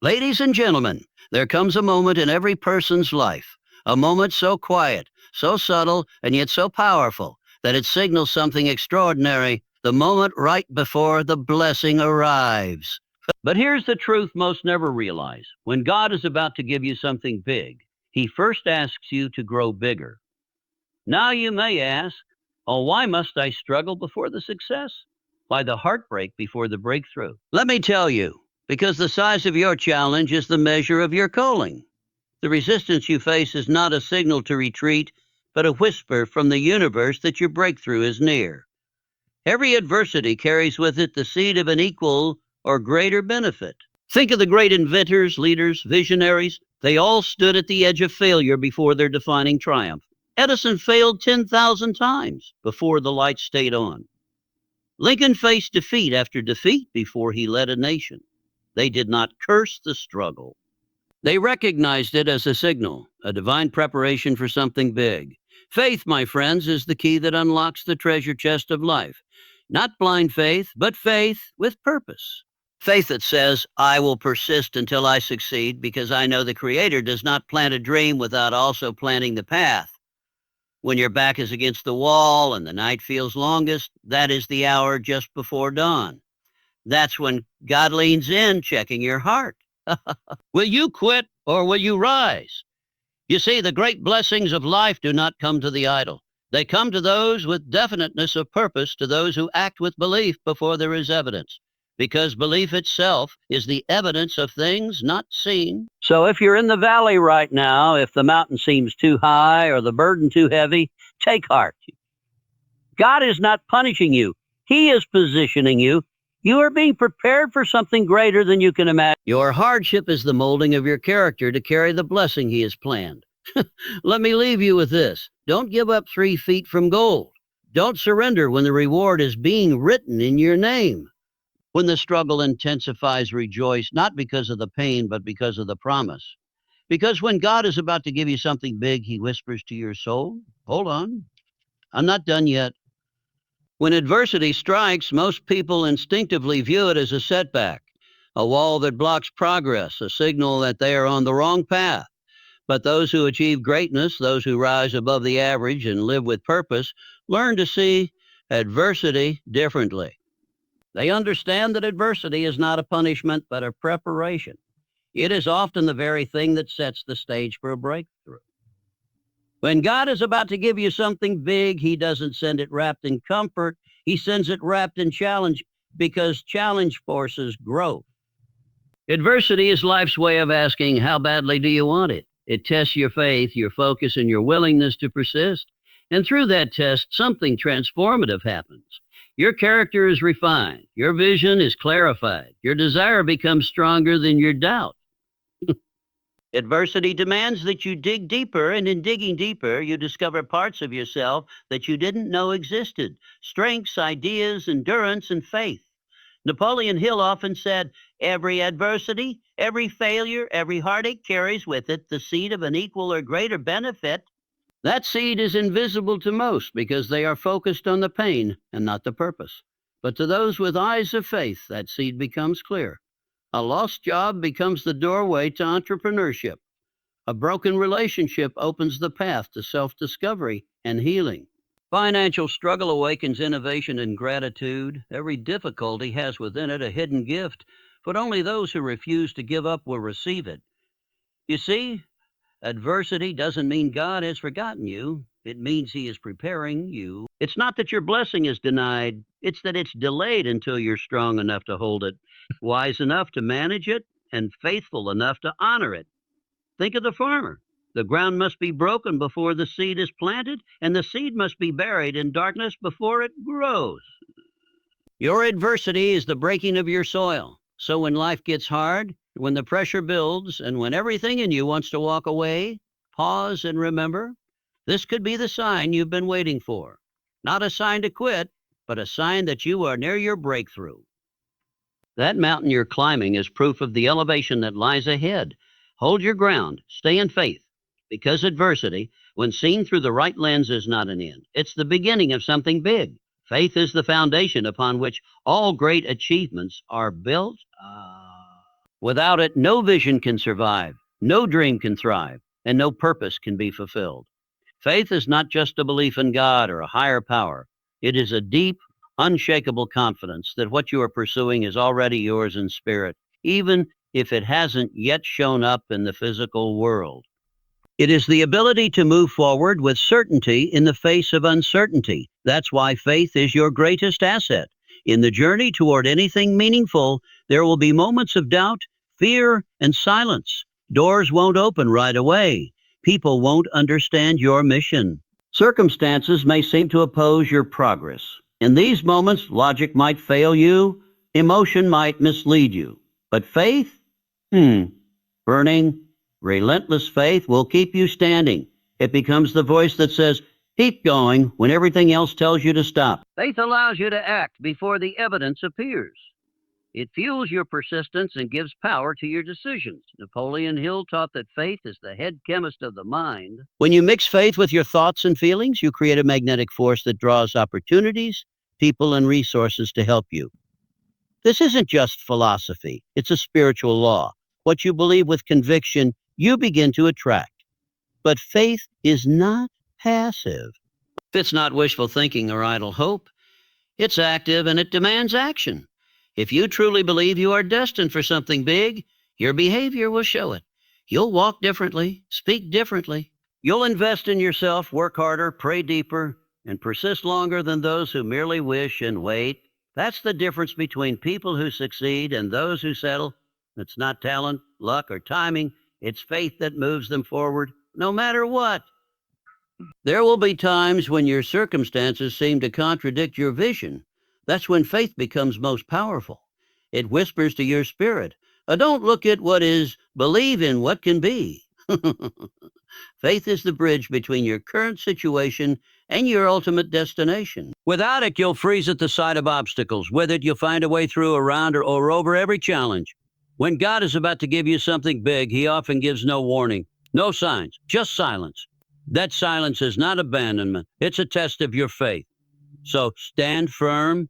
Ladies and gentlemen, there comes a moment in every person's life, a moment so quiet, so subtle, and yet so powerful that it signals something extraordinary, the moment right before the blessing arrives. But here's the truth most never realize. When God is about to give you something big, He first asks you to grow bigger. Now you may ask, oh, why must I struggle before the success? Why the heartbreak before the breakthrough? Let me tell you, because the size of your challenge is the measure of your calling. The resistance you face is not a signal to retreat, but a whisper from the universe that your breakthrough is near. Every adversity carries with it the seed of an equal or greater benefit. Think of the great inventors, leaders, visionaries. They all stood at the edge of failure before their defining triumph. Edison failed 10,000 times before the light stayed on. Lincoln faced defeat after defeat before he led a nation. They did not curse the struggle. They recognized it as a signal, a divine preparation for something big. Faith, my friends, is the key that unlocks the treasure chest of life. Not blind faith, but faith with purpose. Faith that says, I will persist until I succeed because I know the Creator does not plant a dream without also planting the path. When your back is against the wall and the night feels longest, that is the hour just before dawn. That's when God leans in, checking your heart. Will you quit or will you rise? You see, the great blessings of life do not come to the idle. They come to those with definiteness of purpose, to those who act with belief before there is evidence, because belief itself is the evidence of things not seen. So if you're in the valley right now, if the mountain seems too high or the burden too heavy, take heart. God is not punishing you. He is positioning you. You are being prepared for something greater than you can imagine. Your hardship is the molding of your character to carry the blessing He has planned. Let me leave you with this. Don't give up 3 feet from gold. Don't surrender when the reward is being written in your name. When the struggle intensifies, rejoice, not because of the pain, but because of the promise. Because when God is about to give you something big, He whispers to your soul, hold on, I'm not done yet. When adversity strikes, most people instinctively view it as a setback, a wall that blocks progress, a signal that they are on the wrong path. But those who achieve greatness, those who rise above the average and live with purpose, learn to see adversity differently. They understand that adversity is not a punishment, but a preparation. It is often the very thing that sets the stage for a breakthrough. When God is about to give you something big, He doesn't send it wrapped in comfort. He sends it wrapped in challenge, because challenge forces growth. Adversity is life's way of asking, how badly do you want it? It tests your faith, your focus, and your willingness to persist. And through that test, something transformative happens. Your character is refined. Your vision is clarified. Your desire becomes stronger than your doubt. Adversity demands that you dig deeper, and in digging deeper, you discover parts of yourself that you didn't know existed: strengths, ideas, endurance, and faith. Napoleon Hill often said, every adversity, every failure, every heartache carries with it the seed of an equal or greater benefit. That seed is invisible to most because they are focused on the pain and not the purpose. But to those with eyes of faith, that seed becomes clear. A lost job becomes the doorway to entrepreneurship. A broken relationship opens the path to self-discovery and healing. Financial struggle awakens innovation and gratitude. Every difficulty has within it a hidden gift, but only those who refuse to give up will receive it. You see, adversity doesn't mean God has forgotten you. It means He is preparing you. It's not that your blessing is denied. It's that it's delayed until you're strong enough to hold it, wise enough to manage it, and faithful enough to honor it. Think of the farmer. The ground must be broken before the seed is planted, and the seed must be buried in darkness before it grows. Your adversity is the breaking of your soil. So when life gets hard, when the pressure builds, and when everything in you wants to walk away, pause and remember, this could be the sign you've been waiting for. Not a sign to quit, but a sign that you are near your breakthrough. That mountain you're climbing is proof of the elevation that lies ahead. Hold your ground, stay in faith, because adversity, when seen through the right lens, is not an end. It's the beginning of something big. Faith is the foundation upon which all great achievements are built. Without it, no vision can survive, no dream can thrive, and no purpose can be fulfilled. Faith is not just a belief in God or a higher power. It is a deep, unshakable confidence that what you are pursuing is already yours in spirit, even if it hasn't yet shown up in the physical world. It is the ability to move forward with certainty in the face of uncertainty. That's why faith is your greatest asset. In the journey toward anything meaningful, there will be moments of doubt, fear, and silence. Doors won't open right away. People won't understand your mission. Circumstances may seem to oppose your progress. In these moments, logic might fail you, emotion might mislead you. But faith? Burning, relentless faith will keep you standing. It becomes the voice that says, keep going when everything else tells you to stop. Faith allows you to act before the evidence appears. It fuels your persistence and gives power to your decisions. Napoleon Hill taught that faith is the head chemist of the mind. When you mix faith with your thoughts and feelings, you create a magnetic force that draws opportunities, people, and resources to help you. This isn't just philosophy, it's a spiritual law. What you believe with conviction, you begin to attract. But faith is not passive. It's not wishful thinking or idle hope. It's active and it demands action. If you truly believe you are destined for something big, your behavior will show it. You'll walk differently, speak differently. You'll invest in yourself, work harder, pray deeper, and persist longer than those who merely wish and wait. That's the difference between people who succeed and those who settle. It's not talent, luck, or timing. It's faith that moves them forward, no matter what. There will be times when your circumstances seem to contradict your vision. That's when faith becomes most powerful. It whispers to your spirit, don't look at what is, believe in what can be. Faith is the bridge between your current situation and your ultimate destination. Without it, you'll freeze at the sight of obstacles. With it, you'll find a way through, around, or over every challenge. When God is about to give you something big, he often gives no warning, no signs, just silence. That silence is not abandonment. It's a test of your faith. So stand firm.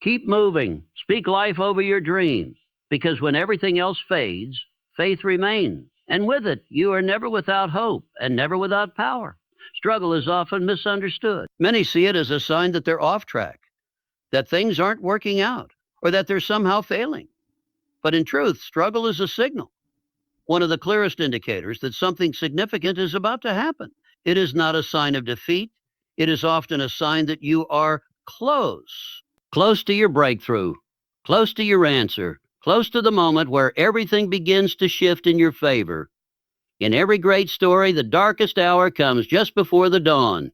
Keep moving. Speak life over your dreams. Because when everything else fades, faith remains. And with it, you are never without hope and never without power. Struggle is often misunderstood. Many see it as a sign that they're off track, that things aren't working out, or that they're somehow failing. But in truth, struggle is a signal, one of the clearest indicators that something significant is about to happen. It is not a sign of defeat. It is often a sign that you are close to your breakthrough, close to your answer, close to the moment where everything begins to shift in your favor. In every great story, the darkest hour comes just before the dawn.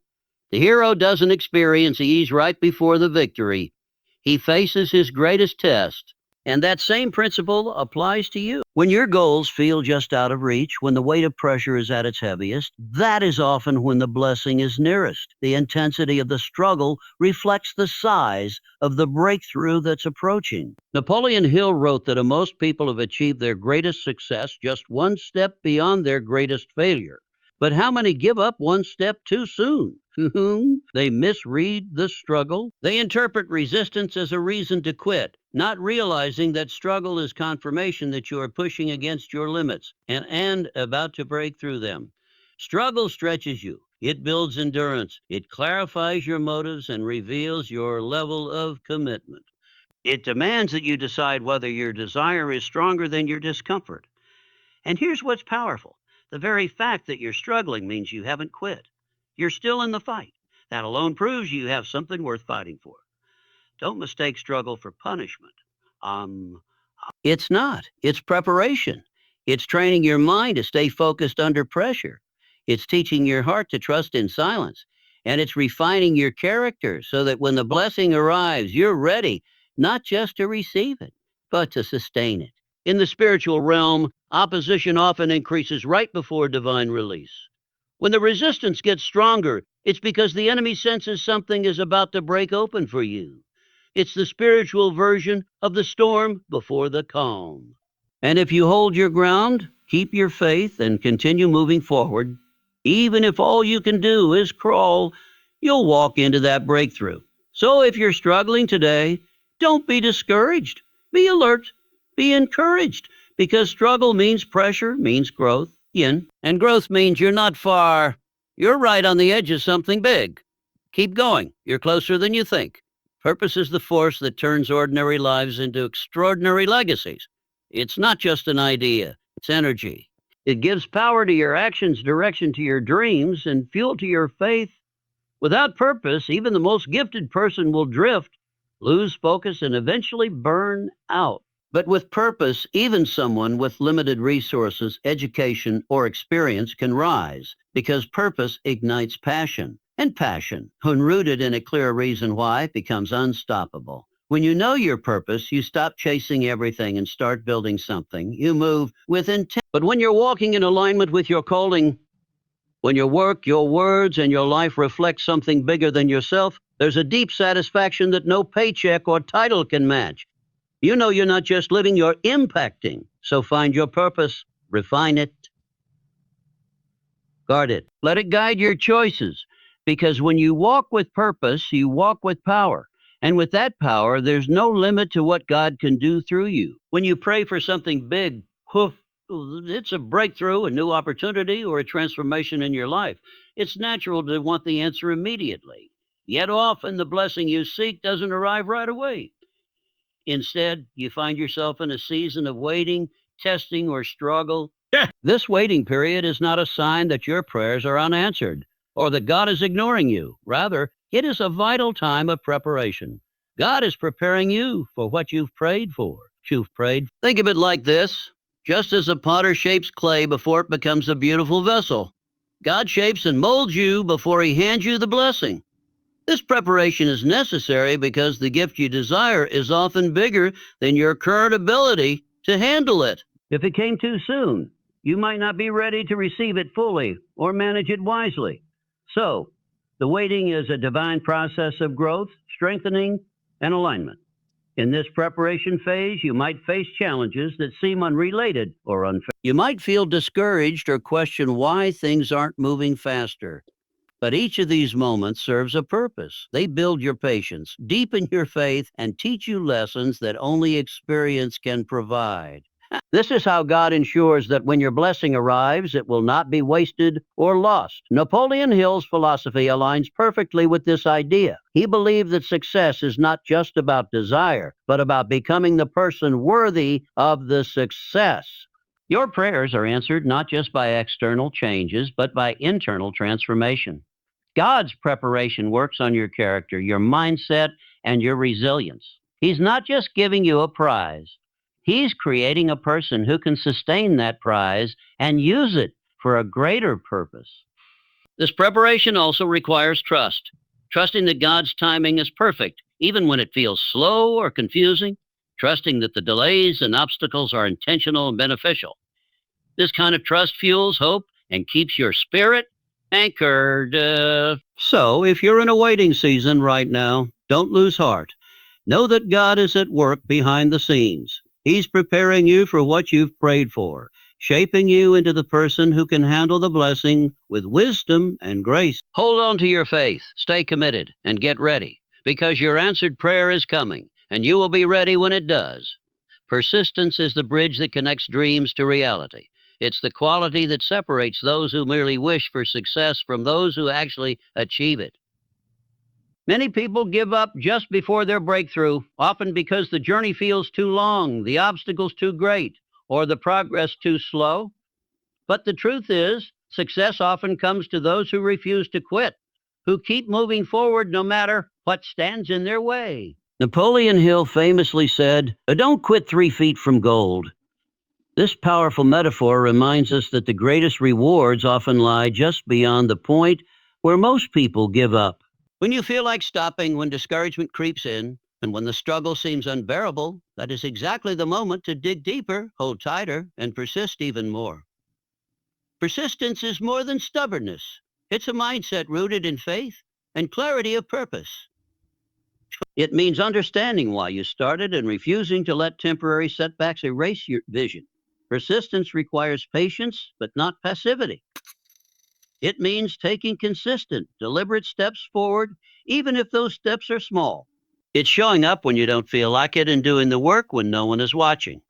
The hero doesn't experience ease right before the victory. He faces his greatest test. And that same principle applies to you. When your goals feel just out of reach, when the weight of pressure is at its heaviest, that is often when the blessing is nearest. The intensity of the struggle reflects the size of the breakthrough that's approaching. Napoleon Hill wrote that most people have achieved their greatest success just one step beyond their greatest failure. But how many give up one step too soon? They misread the struggle. They interpret resistance as a reason to quit, not realizing that struggle is confirmation that you are pushing against your limits and about to break through them. Struggle stretches you. It builds endurance. It clarifies your motives and reveals your level of commitment. It demands that you decide whether your desire is stronger than your discomfort. And here's what's powerful. The very fact that you're struggling means you haven't quit. You're still in the fight. That alone proves you have something worth fighting for. Don't mistake struggle for punishment. It's not. It's preparation. It's training your mind to stay focused under pressure. It's teaching your heart to trust in silence. And it's refining your character so that when the blessing arrives, you're ready, not just to receive it, but to sustain it. In the spiritual realm, opposition often increases right before divine release. When the resistance gets stronger, it's because the enemy senses something is about to break open for you. It's the spiritual version of the storm before the calm. And if you hold your ground, keep your faith, and continue moving forward, even if all you can do is crawl, you'll walk into that breakthrough. So if you're struggling today, don't be discouraged. Be alert. Be encouraged, because struggle means pressure, means growth, yin, and growth means you're not far. You're right on the edge of something big. Keep going. You're closer than you think. Purpose is the force that turns ordinary lives into extraordinary legacies. It's not just an idea, it's energy. It gives power to your actions, direction to your dreams, and fuel to your faith. Without purpose, even the most gifted person will drift, lose focus, and eventually burn out. But with purpose, even someone with limited resources, education, or experience can rise, because purpose ignites passion. And passion, when rooted in a clear reason why, becomes unstoppable. When you know your purpose, you stop chasing everything and start building something. You move with intent. But when you're walking in alignment with your calling, when your work, your words, and your life reflect something bigger than yourself, there's a deep satisfaction that no paycheck or title can match. You know you're not just living, you're impacting. So find your purpose, refine it, guard it. Let it guide your choices. Because when you walk with purpose, you walk with power. And with that power, there's no limit to what God can do through you. When you pray for something big, poof, it's a breakthrough, a new opportunity, or a transformation in your life. It's natural to want the answer immediately. Yet often the blessing you seek doesn't arrive right away. Instead, you find yourself in a season of waiting, testing, or struggle. This waiting period is not a sign that your prayers are unanswered or that God is ignoring you. Rather, it is a vital time of preparation. God is preparing you for what you've prayed for. Think of it like this. Just as a potter shapes clay before it becomes a beautiful vessel, God shapes and molds you before he hands you the blessing. This preparation is necessary because the gift you desire is often bigger than your current ability to handle it. If it came too soon, you might not be ready to receive it fully or manage it wisely. So, the waiting is a divine process of growth, strengthening, and alignment. In this preparation phase, you might face challenges that seem unrelated or unfair. You might feel discouraged or question why things aren't moving faster. But each of these moments serves a purpose. They build your patience, deepen your faith, and teach you lessons that only experience can provide. This is how God ensures that when your blessing arrives, it will not be wasted or lost. Napoleon Hill's philosophy aligns perfectly with this idea. He believed that success is not just about desire, but about becoming the person worthy of the success. Your prayers are answered not just by external changes, but by internal transformation. God's preparation works on your character, your mindset, and your resilience. He's not just giving you a prize. He's creating a person who can sustain that prize and use it for a greater purpose. This preparation also requires trust, trusting that God's timing is perfect, even when it feels slow or confusing, trusting that the delays and obstacles are intentional and beneficial. This kind of trust fuels hope and keeps your spirit anchored. So, if you're in a waiting season right now, don't lose heart. Know that God is at work behind the scenes. He's preparing you for what you've prayed for, shaping you into the person who can handle the blessing with wisdom and grace. Hold on to your faith, stay committed, and get ready, because your answered prayer is coming, and you will be ready when it does. Persistence is the bridge that connects dreams to reality. It's the quality that separates those who merely wish for success from those who actually achieve it. Many people give up just before their breakthrough, often because the journey feels too long, the obstacles too great, or the progress too slow. But the truth is, success often comes to those who refuse to quit, who keep moving forward no matter what stands in their way. Napoleon Hill famously said, "Don't quit 3 feet from gold." This powerful metaphor reminds us that the greatest rewards often lie just beyond the point where most people give up. When you feel like stopping, when discouragement creeps in, and when the struggle seems unbearable, that is exactly the moment to dig deeper, hold tighter, and persist even more. Persistence is more than stubbornness. It's a mindset rooted in faith and clarity of purpose. It means understanding why you started and refusing to let temporary setbacks erase your vision. Persistence requires patience, but not passivity. It means taking consistent, deliberate steps forward, even if those steps are small. It's showing up when you don't feel like it and doing the work when no one is watching.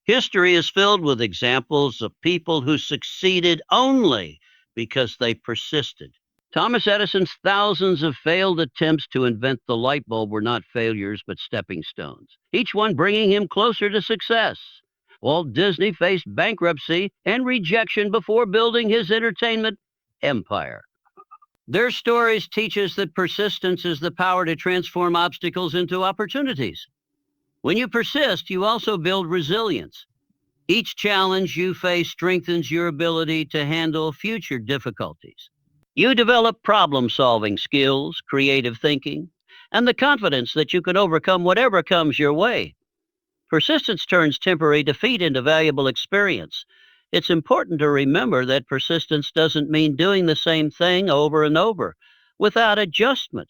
History is filled with examples of people who succeeded only because they persisted. Thomas Edison's thousands of failed attempts to invent the light bulb were not failures but stepping stones, each one bringing him closer to success. Walt Disney faced bankruptcy and rejection before building his entertainment empire. Their stories teach us that persistence is the power to transform obstacles into opportunities. When you persist, you also build resilience. Each challenge you face strengthens your ability to handle future difficulties. You develop problem-solving skills, creative thinking, and the confidence that you can overcome whatever comes your way. Persistence turns temporary defeat into valuable experience. It's important to remember that persistence doesn't mean doing the same thing over and over without adjustment.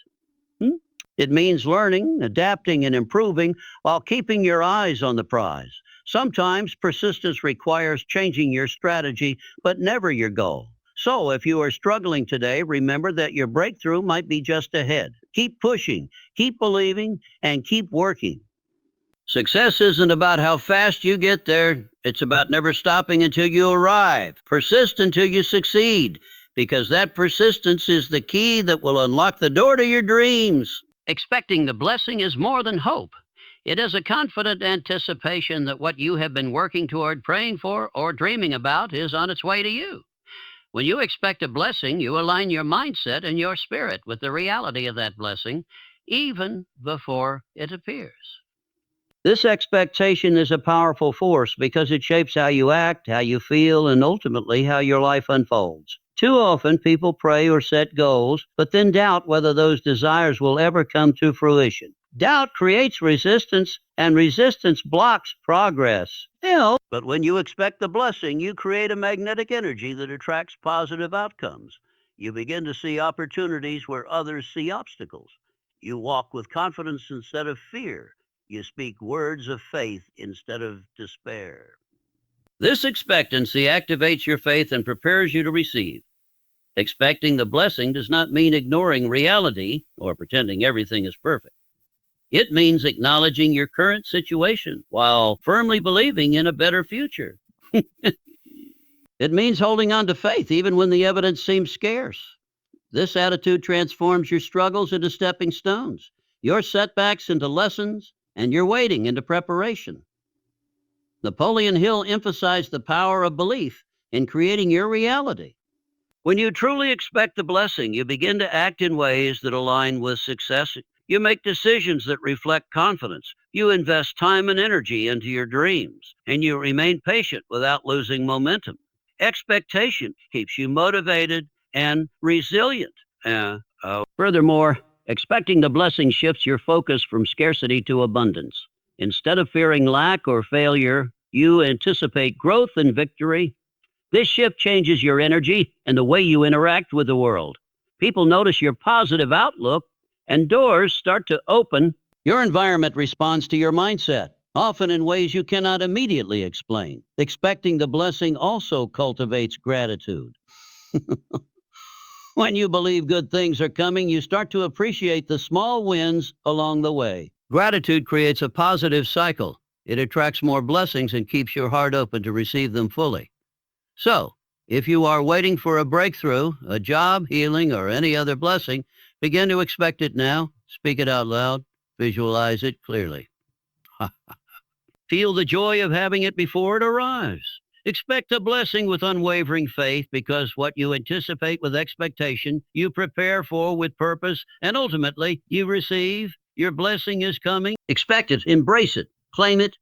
It means learning, adapting, and improving while keeping your eyes on the prize. Sometimes persistence requires changing your strategy, but never your goal. So if you are struggling today, remember that your breakthrough might be just ahead. Keep pushing, keep believing, and keep working. Success isn't about how fast you get there. It's about never stopping until you arrive. Persist until you succeed, because that persistence is the key that will unlock the door to your dreams. Expecting the blessing is more than hope. It is a confident anticipation that what you have been working toward, praying for, or dreaming about is on its way to you. When you expect a blessing, you align your mindset and your spirit with the reality of that blessing, even before it appears. This expectation is a powerful force because it shapes how you act, how you feel, and ultimately how your life unfolds. Too often, people pray or set goals, but then doubt whether those desires will ever come to fruition. Doubt creates resistance, and resistance blocks progress. But when you expect the blessing, you create a magnetic energy that attracts positive outcomes. You begin to see opportunities where others see obstacles. You walk with confidence instead of fear. You speak words of faith instead of despair. This expectancy activates your faith and prepares you to receive. Expecting the blessing does not mean ignoring reality or pretending everything is perfect. It means acknowledging your current situation while firmly believing in a better future. It means holding on to faith even when the evidence seems scarce. This attitude transforms your struggles into stepping stones, your setbacks into lessons, and your waiting into preparation. Napoleon Hill emphasized the power of belief in creating your reality. When you truly expect the blessing, you begin to act in ways that align with success. You make decisions that reflect confidence. You invest time and energy into your dreams, and you remain patient without losing momentum. Expectation keeps you motivated and resilient. Furthermore, expecting the blessing shifts your focus from scarcity to abundance. Instead of fearing lack or failure, you anticipate growth and victory. This shift changes your energy and the way you interact with the world. People notice your positive outlook, and doors start to open. Your environment responds to your mindset, often in ways you cannot immediately explain. Expecting the blessing also cultivates gratitude. When you believe good things are coming, you start to appreciate the small wins along the way. Gratitude creates a positive cycle. It attracts more blessings and keeps your heart open to receive them fully. So, if you are waiting for a breakthrough, a job, healing, or any other blessing, begin to expect it now. Speak it out loud. Visualize it clearly. Feel the joy of having it before it arrives. Expect a blessing with unwavering faith, because what you anticipate with expectation, you prepare for with purpose, and ultimately you receive. Your blessing is coming. Expect it, embrace it, claim it,